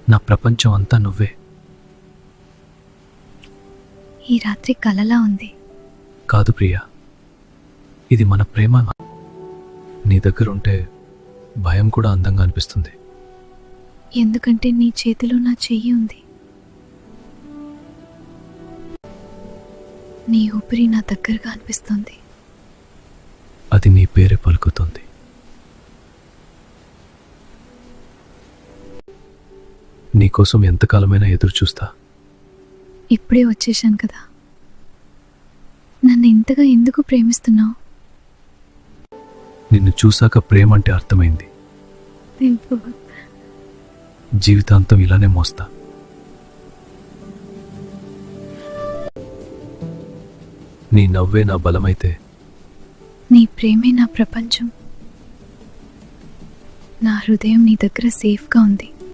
నా ప్రపంచం అంతా నువ్వే. ఈ రాత్రి కలలా ఉంది. కాదు ప్రియా, ఇది మన ప్రేమ. నీ దగ్గర ఉంటే భయం కూడా అందంగా అనిపిస్తుంది. ఎందుకంటే నీ చేతిలో నా చెయ్యి ఉంది. నీ ఊపిరి నా దగ్గరగా అనిపిస్తుంది. అది నీ పేరే పలుకుతుంది. నీకోసం ఎంతకాలమైనా ఎదురు చూస్తా. ఇప్పుడే వచ్చేశాను కదా. నన్ను ఇంతగా ఎందుకు ప్రేమిస్తున్నావు? నిన్ను చూశాక ప్రేమ అంటే అర్థమైంది. జీవితాంతం ఇలానే మోస్తా. నీ నవ్వే నా బలమైతే, నీ ప్రేమే నా ప్రపంచం. నా హృదయం నీ దగ్గర సేఫ్గా ఉంది.